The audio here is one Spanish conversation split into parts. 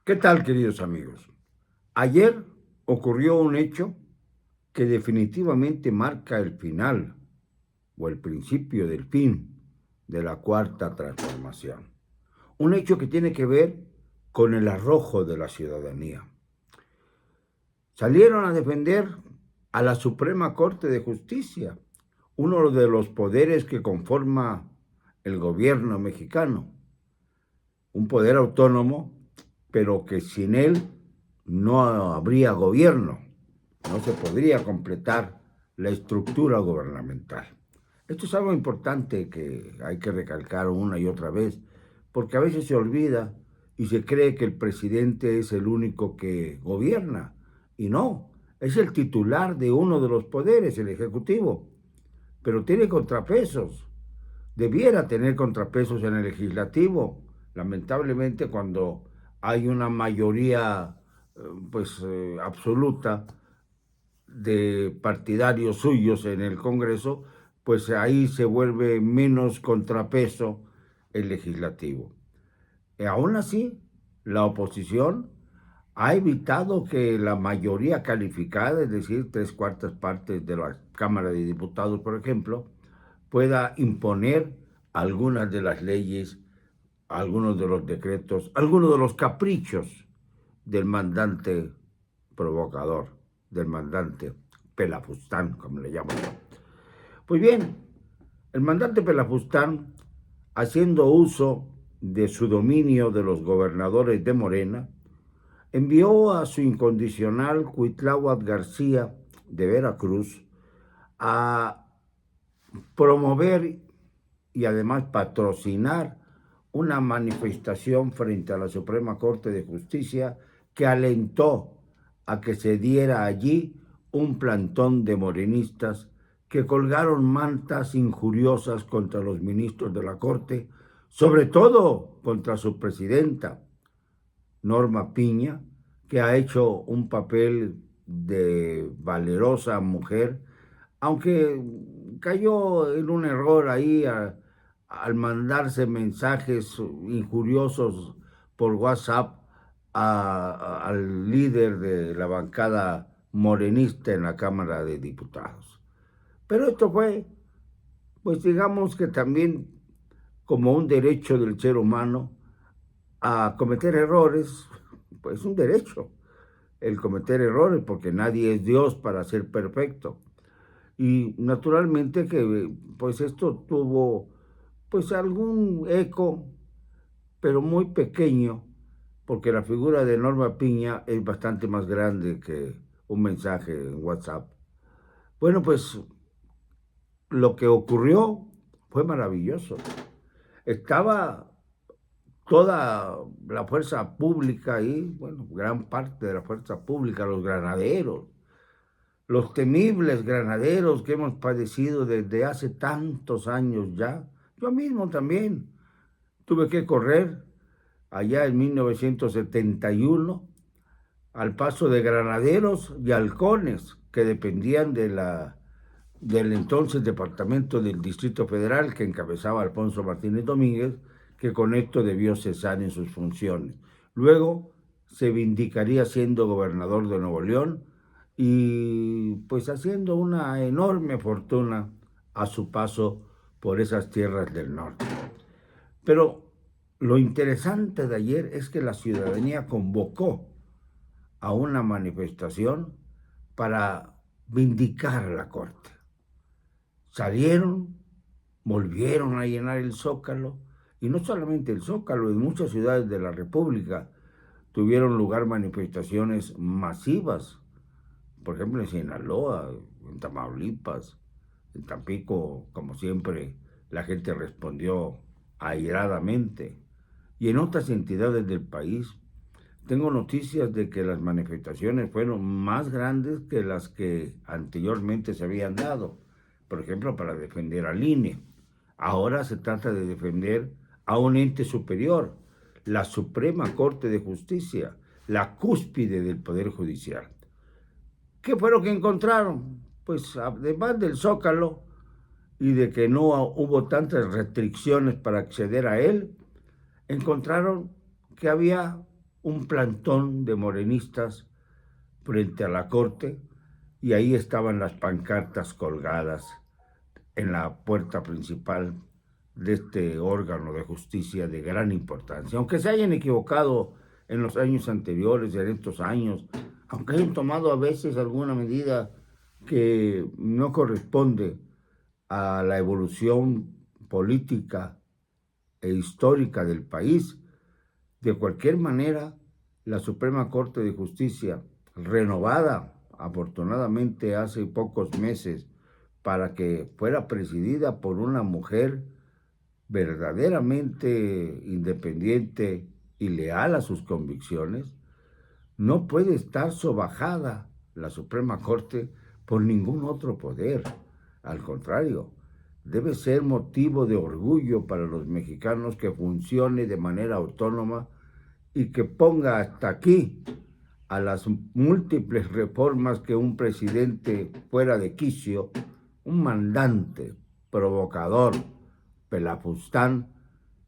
¿Qué tal, queridos amigos? Ayer ocurrió un hecho que definitivamente marca el final o el principio del fin de la cuarta transformación. Un hecho que tiene que ver con el arrojo de la ciudadanía. Salieron a defender a la Suprema Corte de Justicia, uno de los poderes que conforma el gobierno mexicano, un poder autónomo, pero que sin él no habría gobierno, no se podría completar la estructura gubernamental. Esto es algo importante que hay que recalcar una y otra vez, porque a veces se olvida y se cree que el presidente es el único que gobierna, y no, es el titular de uno de los poderes, el ejecutivo, pero tiene contrapesos, debiera tener contrapesos en el legislativo. Lamentablemente, cuando hay una mayoría absoluta de partidarios suyos en el Congreso, pues ahí se vuelve menos contrapeso el legislativo. Y aún así, la oposición ha evitado que la mayoría calificada, es decir, 3/4 de la Cámara de Diputados, por ejemplo, pueda imponer algunas de las leyes, algunos de los decretos, algunos de los caprichos del mandante provocador, del mandante pelafustán, como le llamo yo. Pues bien, el mandante pelafustán, haciendo uso de su dominio de los gobernadores de Morena, envió a su incondicional Cuitláhuac García de Veracruz a promover y además patrocinar una manifestación frente a la Suprema Corte de Justicia que alentó a que se diera allí un plantón de morenistas que colgaron mantas injuriosas contra los ministros de la Corte, sobre todo contra su presidenta, Norma Piña, que ha hecho un papel de valerosa mujer, aunque cayó en un error ahí al mandarse mensajes injuriosos por WhatsApp al líder de la bancada morenista en la Cámara de Diputados. Pero esto fue, pues digamos que también como un derecho del ser humano a cometer errores, pues un derecho el cometer errores, porque nadie es Dios para ser perfecto. Y naturalmente que pues esto tuvo pues algún eco, pero muy pequeño, porque la figura de Norma Piña es bastante más grande que un mensaje en WhatsApp. Bueno, pues lo que ocurrió fue maravilloso. Estaba toda la fuerza pública ahí, bueno, gran parte de la fuerza pública, los granaderos, los temibles granaderos que hemos padecido desde hace tantos años ya. Yo mismo también tuve que correr allá en 1971 al paso de granaderos y halcones que dependían del entonces Departamento del Distrito Federal que encabezaba Alfonso Martínez Domínguez, que con esto debió cesar en sus funciones. Luego se vindicaría siendo gobernador de Nuevo León y pues haciendo una enorme fortuna a su paso por esas tierras del norte. Pero lo interesante de ayer es que la ciudadanía convocó a una manifestación para vindicar a la Corte. Salieron, volvieron a llenar el Zócalo, y no solamente el Zócalo, en muchas ciudades de la República tuvieron lugar manifestaciones masivas, por ejemplo en Sinaloa, en Tamaulipas, en Tampico, como siempre, la gente respondió airadamente, y en otras entidades del país. Tengo noticias de que las manifestaciones fueron más grandes que las que anteriormente se habían dado, por ejemplo, para defender al INE. Ahora se trata de defender a un ente superior, la Suprema Corte de Justicia, la cúspide del Poder Judicial. ¿Qué fue lo que encontraron? Pues además del Zócalo y de que no hubo tantas restricciones para acceder a él, encontraron que había un plantón de morenistas frente a la corte y ahí estaban las pancartas colgadas en la puerta principal de este órgano de justicia de gran importancia. Aunque se hayan equivocado en los años anteriores, en estos años, aunque hayan tomado a veces alguna medida que no corresponde a la evolución política e histórica del país, de cualquier manera, la Suprema Corte de Justicia, renovada afortunadamente hace pocos meses, para que fuera presidida por una mujer verdaderamente independiente y leal a sus convicciones, no puede estar sobajada la Suprema Corte por ningún otro poder. Al contrario, debe ser motivo de orgullo para los mexicanos que funcione de manera autónoma y que ponga hasta aquí a las múltiples reformas que un presidente fuera de quicio, un mandante provocador, pelafustán,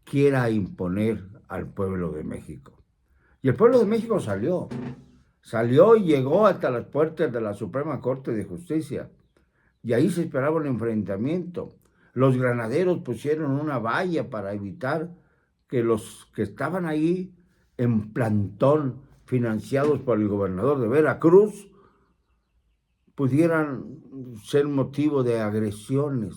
quiera imponer al pueblo de México. Y el pueblo de México salió y llegó hasta las puertas de la Suprema Corte de Justicia. Y ahí se esperaba un enfrentamiento. Los granaderos pusieron una valla para evitar que los que estaban ahí en plantón, financiados por el gobernador de Veracruz, pudieran ser motivo de agresiones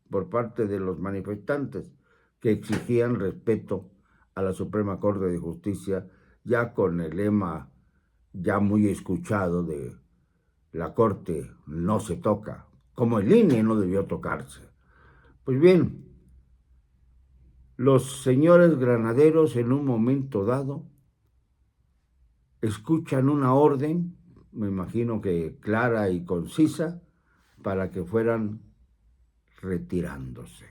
por parte de los manifestantes que exigían respeto a la Suprema Corte de Justicia, ya con el lema ya muy escuchado de la Corte no se toca, como el INE no debió tocarse. Pues bien, los señores granaderos en un momento dado escuchan una orden, me imagino que clara y concisa, para que fueran retirándose.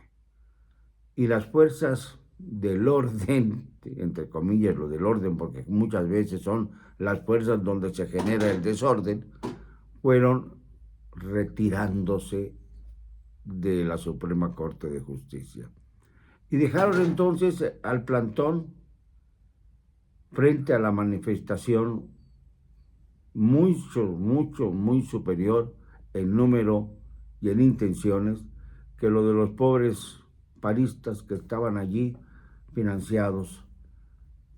Y las fuerzas del orden, entre comillas lo del orden, porque muchas veces son las fuerzas donde se genera el desorden, fueron retirándose de la Suprema Corte de Justicia. Y dejaron entonces al plantón frente a la manifestación muy superior en número y en intenciones que lo de los pobres paristas que estaban allí financiados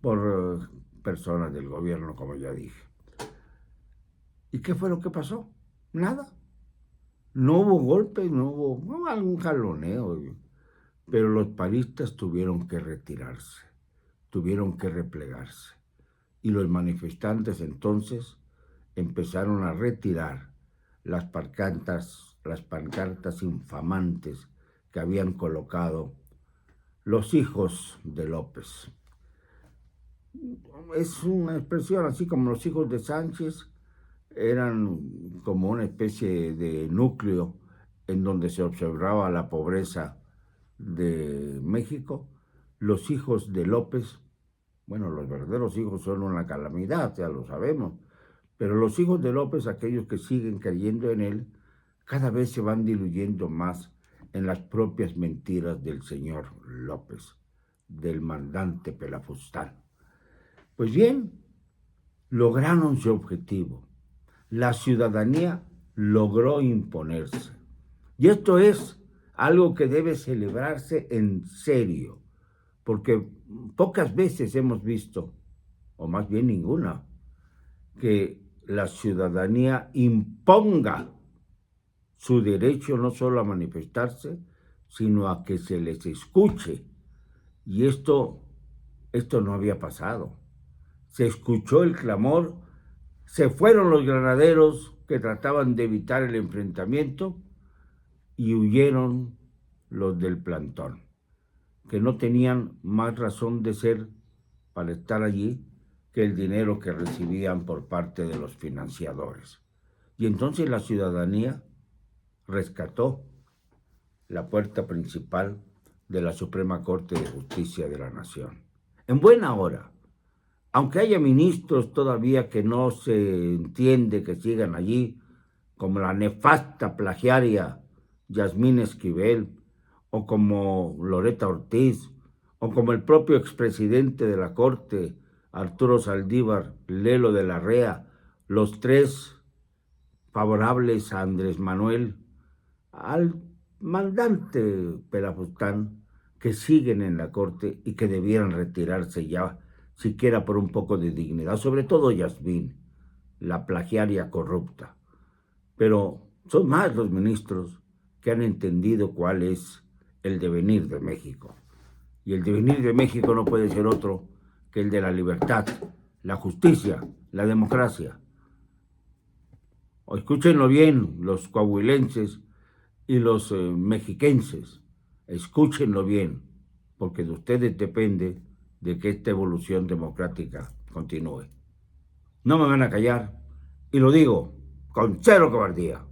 por personas del gobierno, como ya dije. ¿Y qué fue lo que pasó? Nada. No hubo golpes, no hubo algún jaloneo, pero los paristas tuvieron que retirarse, tuvieron que replegarse. Y los manifestantes entonces empezaron a retirar las pancartas infamantes que habían colocado los hijos de López. Es una expresión así como los hijos de Sánchez eran como una especie de núcleo en donde se observaba la pobreza de México. Los hijos de López, bueno, los verdaderos hijos son una calamidad, ya lo sabemos, pero los hijos de López, aquellos que siguen creyendo en él, cada vez se van diluyendo más en las propias mentiras del señor López, del mandante pelafustán. Pues bien, lograron su objetivo. La ciudadanía logró imponerse. Y esto es algo que debe celebrarse en serio, porque pocas veces hemos visto, o más bien ninguna, que la ciudadanía imponga su derecho no solo a manifestarse, sino a que se les escuche. Y esto no había pasado. Se escuchó el clamor, se fueron los granaderos que trataban de evitar el enfrentamiento y huyeron los del plantón, que no tenían más razón de ser para estar allí que el dinero que recibían por parte de los financiadores. Y entonces la ciudadanía rescató la puerta principal de la Suprema Corte de Justicia de la Nación. En buena hora, aunque haya ministros todavía que no se entiende que sigan allí, como la nefasta plagiaria Yasmín Esquivel, o como Loretta Ortiz, o como el propio expresidente de la Corte, Arturo Saldívar, Lelo de la Rea, los tres favorables a Andrés Manuel, al mandante Pelafustán, que siguen en la corte y que debieran retirarse ya, siquiera por un poco de dignidad, sobre todo Yasmín, la plagiaria corrupta. Pero son más los ministros que han entendido cuál es el devenir de México. Y el devenir de México no puede ser otro que el de la libertad, la justicia, la democracia. O escúchenlo bien, los coahuilenses y los mexiquenses, escúchenlo bien, porque de ustedes depende de que esta evolución democrática continúe. No me van a callar, y lo digo con cero cobardía.